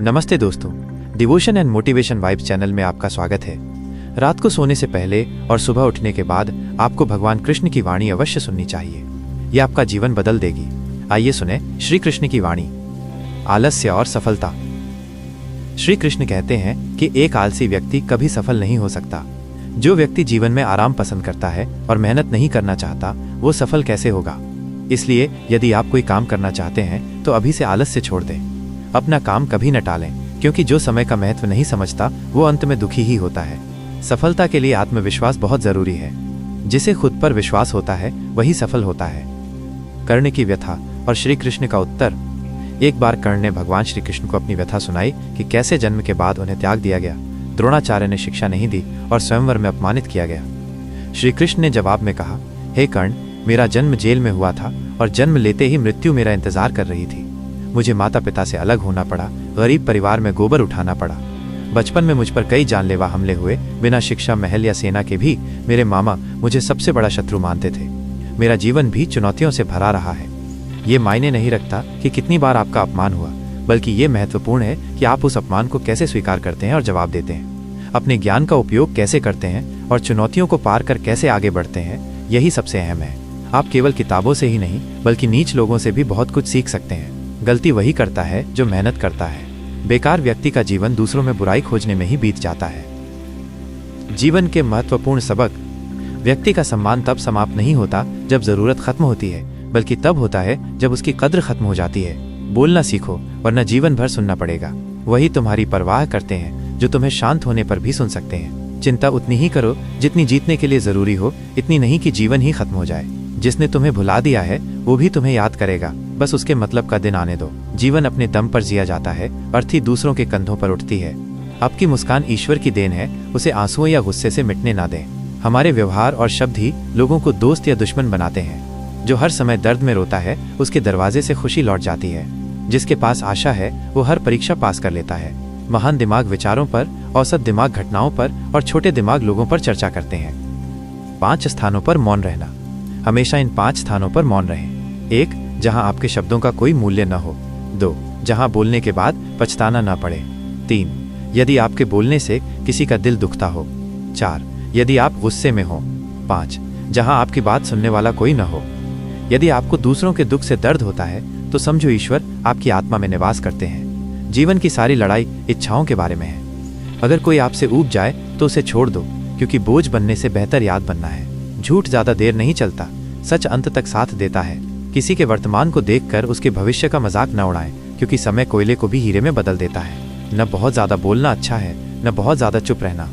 नमस्ते दोस्तों, devotion and motivation vibes channel में आपका स्वागत है। रात को सोने से पहले और सुबह उठने के बाद आपको भगवान कृष्ण की वाणी अवश्य सुननी चाहिए। ये आपका जीवन बदल देगी। आइए सुने श्री कृष्ण की वाणी। आलस्य और सफलता। श्री कृष्ण कहते हैं कि एक आलसी व्यक्ति कभी सफल नहीं हो सकता। जो व्यक्ति जीवन में आराम पसंद करता है और मेहनत नहीं करना चाहता, वो सफल कैसे होगा। इसलिए यदि आप कोई काम करना चाहते हैं तो अभी से आलस्य छोड़ दें। अपना काम कभी न टालें, क्योंकि जो समय का महत्व नहीं समझता वो अंत में दुखी ही होता है। सफलता के लिए आत्मविश्वास बहुत जरूरी है। जिसे खुद पर विश्वास होता है वही सफल होता है। कर्ण की व्यथा और श्री कृष्ण का उत्तर। एक बार कर्ण ने भगवान श्री कृष्ण को अपनी व्यथा सुनाई कि कैसे जन्म के बाद उन्हें त्याग दिया गया, द्रोणाचार्य ने शिक्षा नहीं दी और स्वयंवर में अपमानित किया गया। श्री कृष्ण ने जवाब में कहा, हे कर्ण, मेरा जन्म जेल में हुआ था और जन्म लेते ही मृत्यु मेरा इंतजार कर रही थी। मुझे माता पिता से अलग होना पड़ा, गरीब परिवार में गोबर उठाना पड़ा। बचपन में मुझ पर कई जानलेवा हमले हुए। बिना शिक्षा, महल या सेना के भी मेरे मामा मुझे सबसे बड़ा शत्रु मानते थे। मेरा जीवन भी चुनौतियों से भरा रहा है। ये मायने नहीं रखता कि कितनी बार आपका अपमान हुआ, बल्कि ये महत्वपूर्ण है कि आप उस अपमान को कैसे स्वीकार करते हैं और जवाब देते हैं। अपने ज्ञान का उपयोग कैसे करते हैं और चुनौतियों को पार कर कैसे आगे बढ़ते हैं, यही सबसे अहम है। आप केवल किताबों से ही नहीं बल्कि नीच लोगों से भी बहुत कुछ सीख सकते हैं। गलती वही करता है जो मेहनत करता है। बेकार व्यक्ति का जीवन दूसरों में बुराई खोजने में ही बीत जाता है। जीवन के महत्वपूर्ण सबक। व्यक्ति का सम्मान तब समाप्त नहीं होता जब जरूरत खत्म होती है, बल्कि तब होता है जब उसकी कद्र खत्म हो जाती है। बोलना सीखो, वरना जीवन भर सुनना पड़ेगा। वही तुम्हारी परवाह करते हैं जो तुम्हें शांत होने पर भी सुन सकते हैं। चिंता उतनी ही करो जितनी जीतने के लिए जरूरी हो, इतनी नहीं कि जीवन ही खत्म हो जाए। जिसने तुम्हें भुला दिया है वो भी तुम्हें याद करेगा, बस उसके मतलब का दिन आने दो। जीवन अपने दम पर जिया जाता है, अर्थी दूसरों के कंधों पर उठती है। आपकी मुस्कान ईश्वर की देन है, उसे आंसुओं या गुस्से से मिटने ना दें। हमारे व्यवहार और शब्द ही लोगों को दोस्त या दुश्मन बनाते हैं। जो हर समय दर्द में रोता है, उसके दरवाजे से खुशी लौट जाती है। जिसके पास आशा है वो हर परीक्षा पास कर लेता है। महान दिमाग विचारों पर, औसत दिमाग घटनाओं पर और छोटे दिमाग लोगों पर चर्चा करते हैं। 5 स्थानों पर मौन रहना। हमेशा इन 5 स्थानों पर मौन रहें। 1. जहां आपके शब्दों का कोई मूल्य न हो। 2. जहां बोलने के बाद पछताना न पड़े। 3. यदि आपके बोलने से किसी का दिल दुखता हो। 4. यदि आप गुस्से में हो। 5. जहां आपकी बात सुनने वाला कोई न हो। यदि आपको दूसरों के दुख से दर्द होता है तो समझो ईश्वर आपकी आत्मा में निवास करते हैं। जीवन की सारी लड़ाई इच्छाओं के बारे में है। अगर कोई आपसे ऊब जाए तो उसे छोड़ दो, क्योंकि बोझ बनने से बेहतर याद बनना है। झूठ ज्यादा देर नहीं चलता, सच अंत तक साथ देता है। किसी के वर्तमान को देखकर उसके भविष्य का मजाक न उड़ाएं, क्योंकि समय कोयले को भी हीरे में बदल देता है। न बहुत ज्यादा बोलना अच्छा है, न बहुत ज्यादा चुप रहना।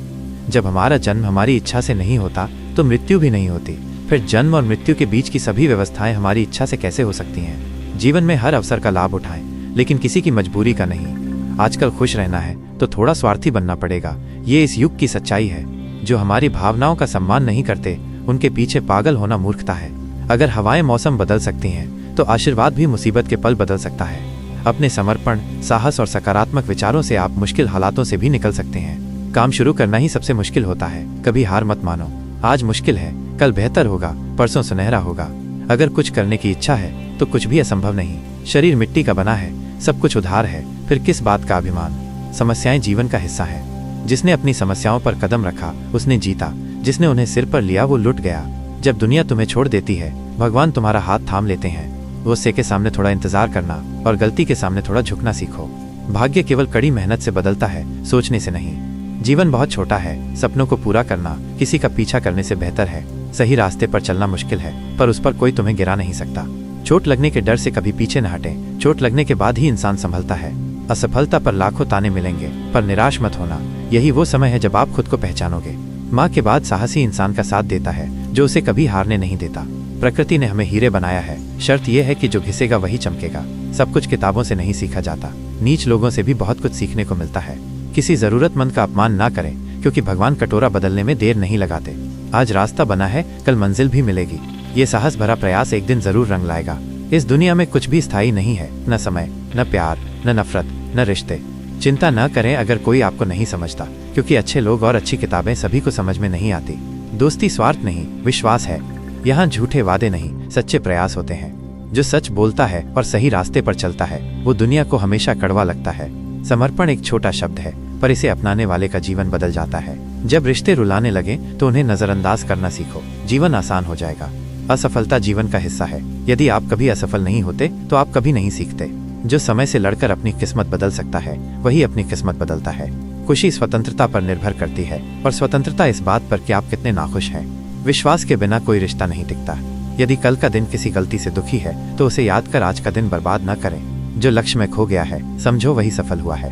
जब हमारा जन्म हमारी इच्छा से नहीं होता तो मृत्यु भी नहीं होती। फिर जन्म और मृत्यु के बीच की सभी व्यवस्थाएं हमारी इच्छा से कैसे हो सकती हैं। जीवन में हर अवसर का लाभ उठाएं, लेकिन किसी की मजबूरी का नहीं। आजकल खुश रहना है तो थोड़ा स्वार्थी बनना पड़ेगा। ये इस युग की सच्चाई है। जो हमारी भावनाओं का सम्मान नहीं करते उनके पीछे पागल होना मूर्खता है। अगर हवाएं मौसम बदल सकती हैं तो आशीर्वाद भी मुसीबत के पल बदल सकता है। अपने समर्पण, साहस और सकारात्मक विचारों से आप मुश्किल हालातों से भी निकल सकते हैं। काम शुरू करना ही सबसे मुश्किल होता है। कभी हार मत मानो। आज मुश्किल है, कल बेहतर होगा, परसों सुनहरा होगा। अगर कुछ करने की इच्छा है तो कुछ भी असंभव नहीं। शरीर मिट्टी का बना है, सब कुछ उधार है, फिर किस बात का अभिमान। समस्याएं जीवन का हिस्सा है। जिसने अपनी समस्याओं पर कदम रखा उसने जीता, जिसने उन्हें सिर पर लिया वो लुट गया। जब दुनिया तुम्हें छोड़ देती है, भगवान तुम्हारा हाथ थाम लेते हैं। गुस्से के सामने थोड़ा इंतजार करना और गलती के सामने थोड़ा झुकना सीखो। भाग्य केवल कड़ी मेहनत से बदलता है, सोचने से नहीं। जीवन बहुत छोटा है, सपनों को पूरा करना किसी का पीछा करने से बेहतर है। सही रास्ते पर चलना मुश्किल है, पर उस पर कोई तुम्हें गिरा नहीं सकता। चोट लगने के डर से कभी पीछे न हटें। चोट लगने के बाद ही इंसान संभलता है। असफलता पर लाखों ताने मिलेंगे, पर निराश मत होना। यही वो समय है जब आप खुद को पहचानोगे। माँ के बाद साहसी इंसान का साथ देता है जो उसे कभी हारने नहीं देता। प्रकृति ने हमें हीरे बनाया है, शर्त यह है कि जो घिसेगा वही चमकेगा। सब कुछ किताबों से नहीं सीखा जाता। नीच लोगों से भी बहुत कुछ सीखने को मिलता है। किसी जरूरतमंद का अपमान ना करें, क्योंकि भगवान कटोरा बदलने में देर नहीं लगाते। आज रास्ता बना है, कल मंजिल भी मिलेगी। ये साहस भरा प्रयास एक दिन जरूर रंग लाएगा। इस दुनिया में कुछ भी स्थायी नहीं है, न समय, न प्यार, न नफरत, न रिश्ते। चिंता न करें अगर कोई आपको नहीं समझता, क्योंकि अच्छे लोग और अच्छी किताबें सभी को समझ में नहीं आती। दोस्ती स्वार्थ नहीं, विश्वास है। यहाँ झूठे वादे नहीं, सच्चे प्रयास होते हैं। जो सच बोलता है और सही रास्ते पर चलता है वो दुनिया को हमेशा कड़वा लगता है। समर्पण एक छोटा शब्द है, पर इसे अपनाने वाले का जीवन बदल जाता है। जब रिश्ते रुलाने लगे तो उन्हें नजरअंदाज करना सीखो, जीवन आसान हो जाएगा। असफलता जीवन का हिस्सा है। यदि आप कभी असफल नहीं होते तो आप कभी नहीं सीखते। जो समय से लड़कर अपनी किस्मत बदल सकता है, वही अपनी किस्मत बदलता है। खुशी स्वतंत्रता पर निर्भर करती है, और स्वतंत्रता इस बात पर कि आप कितने नाखुश हैं। विश्वास के बिना कोई रिश्ता नहीं टिकता। यदि कल का दिन किसी गलती से दुखी है तो उसे याद कर आज का दिन बर्बाद न करें। जो लक्ष्य में खो गया है, समझो वही सफल हुआ है।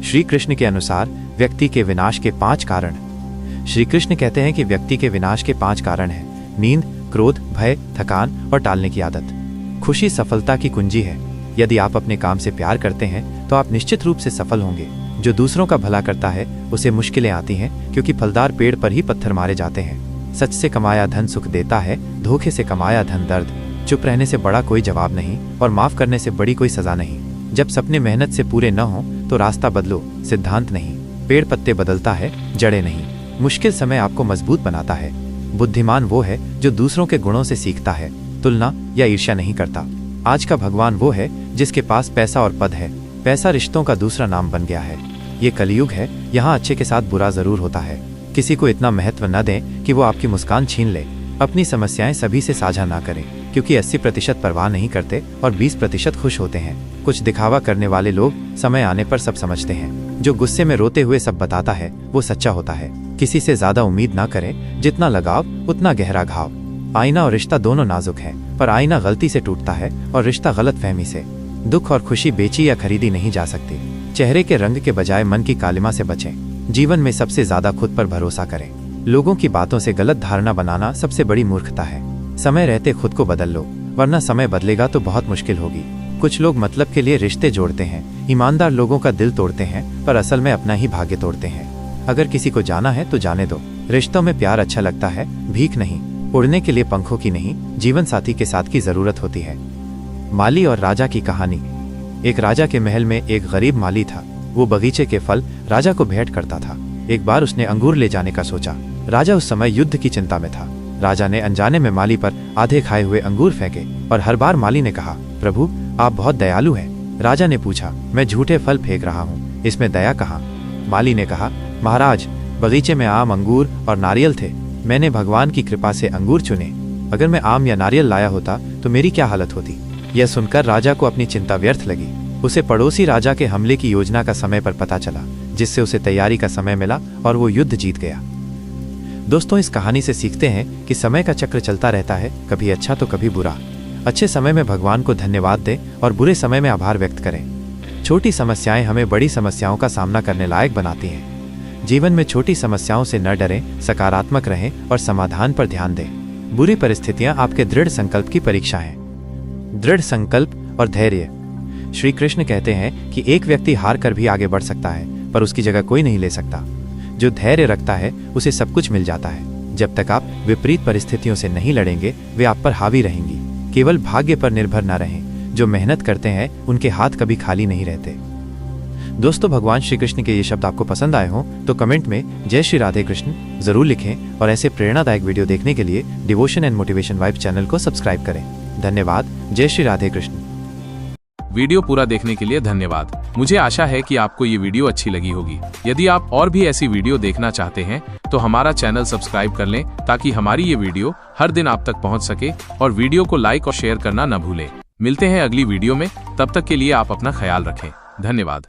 श्री कृष्ण के अनुसार व्यक्ति के विनाश के 5 कारण। श्री कृष्ण कहते हैं कि व्यक्ति के विनाश के 5 कारण हैं: नींद, क्रोध, भय, थकान और टालने की आदत। खुशी सफलता की कुंजी है। यदि आप अपने काम से प्यार करते हैं तो आप निश्चित रूप से सफल होंगे। जो दूसरों का भला करता है उसे मुश्किलें आती हैं, क्योंकि फलदार पेड़ पर ही पत्थर मारे जाते हैं। सच से कमाया धन सुख देता है, धोखे से कमाया धन दर्द। चुप रहने से बड़ा कोई जवाब नहीं, और माफ करने से बड़ी कोई सजा नहीं। जब सपने मेहनत से पूरे न हो तो रास्ता बदलो, सिद्धांत नहीं। पेड़ पत्ते बदलता है, जड़ें नहीं। मुश्किल समय आपको मजबूत बनाता है। बुद्धिमान वो है जो दूसरों के गुणों से सीखता है, तुलना या ईर्ष्या नहीं करता। आज का भगवान वो है जिसके पास पैसा और पद है। पैसा रिश्तों का दूसरा नाम बन गया है। ये कलयुग है, यहाँ अच्छे के साथ बुरा जरूर होता है। किसी को इतना महत्व न दें कि वो आपकी मुस्कान छीन ले। अपनी समस्याएं सभी से साझा ना करें, क्योंकि 80% परवाह नहीं करते और 20% खुश होते हैं। कुछ दिखावा करने वाले लोग समय आने पर सब समझते हैं। जो गुस्से में रोते हुए सब बताता है वो सच्चा होता है। किसी से ज्यादा उम्मीद ना करें, जितना लगाव उतना गहरा घाव। आईना और रिश्ता दोनों नाजुक हैं, पर आईना गलती से टूटता है और रिश्ता गलत फहमी से। दुख और खुशी बेची या खरीदी नहीं जा सकती। चेहरे के रंग के बजाय मन की कालिमा से बचें। जीवन में सबसे ज्यादा खुद पर भरोसा करें। लोगों की बातों से गलत धारणा बनाना सबसे बड़ी मूर्खता है। समय रहते खुद को बदल लो, वरना समय बदलेगा तो बहुत मुश्किल होगी। कुछ लोग मतलब के लिए रिश्ते जोड़ते हैं, ईमानदार लोगों का दिल तोड़ते हैं, पर असल में अपना ही भाग्य तोड़ते हैं। अगर किसी को जाना है तो जाने दो। रिश्तों में प्यार अच्छा लगता है, भीख नहीं। उड़ने के लिए पंखों की नहीं, जीवन साथी के साथ की जरूरत होती है। माली और राजा की कहानी। एक राजा के महल में एक गरीब माली था। वो बगीचे के फल राजा को भेंट करता था। एक बार उसने अंगूर ले जाने का सोचा। राजा उस समय युद्ध की चिंता में था। राजा ने अनजाने में माली पर आधे खाए हुए अंगूर फेंके, और हर बार माली ने कहा, प्रभु आप बहुत दयालु हैं। राजा ने पूछा, मैं झूठे फल फेंक रहा हूँ, इसमें दया कहाँ? माली ने कहा, महाराज बगीचे में आम, अंगूर और नारियल थे। मैंने भगवान की कृपा से अंगूर चुने। अगर मैं आम या नारियल लाया होता तो मेरी क्या हालत होती? यह सुनकर राजा को अपनी चिंता व्यर्थ लगी। उसे पड़ोसी राजा के हमले की योजना का समय पर पता चला, जिससे उसे तैयारी का समय मिला और वो युद्ध जीत गया। दोस्तों, इस कहानी से सीखते हैं कि समय का चक्र चलता रहता है, कभी अच्छा तो कभी बुरा। अच्छे समय में भगवान को धन्यवाद दें और बुरे समय में आभार व्यक्त करें। छोटी समस्याएं हमें बड़ी समस्याओं का सामना करने लायक बनाती हैं। जीवन में छोटी समस्याओं से न डरें, सकारात्मक रहें और समाधान पर ध्यान दें। बुरी परिस्थितियां आपके दृढ़ संकल्प की परीक्षा हैं। दृढ़ संकल्प और धैर्य। श्री कृष्ण कहते हैं कि एक व्यक्ति हार कर भी आगे बढ़ सकता है, पर उसकी जगह कोई नहीं ले सकता। जो धैर्य रखता है उसे सब कुछ मिल जाता है। जब तक आप विपरीत परिस्थितियों से नहीं लड़ेंगे, वे आप पर हावी रहेंगी। केवल भाग्य पर निर्भर न रहें। जो मेहनत करते हैं उनके हाथ कभी खाली नहीं रहते। दोस्तों, भगवान श्री कृष्ण के ये शब्द आपको पसंद आए हों तो कमेंट में जय श्री राधे कृष्ण जरूर लिखें, और ऐसे प्रेरणादायक वीडियो देखने के लिए devotion and motivation vibe channel को सब्सक्राइब करें। धन्यवाद। जय श्री राधे कृष्ण। वीडियो पूरा देखने के लिए धन्यवाद। मुझे आशा है कि आपको ये वीडियो अच्छी लगी होगी। यदि आप और भी ऐसी वीडियो देखना चाहते हैं तो हमारा चैनल सब्सक्राइब कर लें, ताकि हमारी ये वीडियो हर दिन आप तक पहुंच सके। और वीडियो को लाइक और शेयर करना न भूलें। मिलते हैं अगली वीडियो में, तब तक के लिए आप अपना ख्याल रखें। धन्यवाद।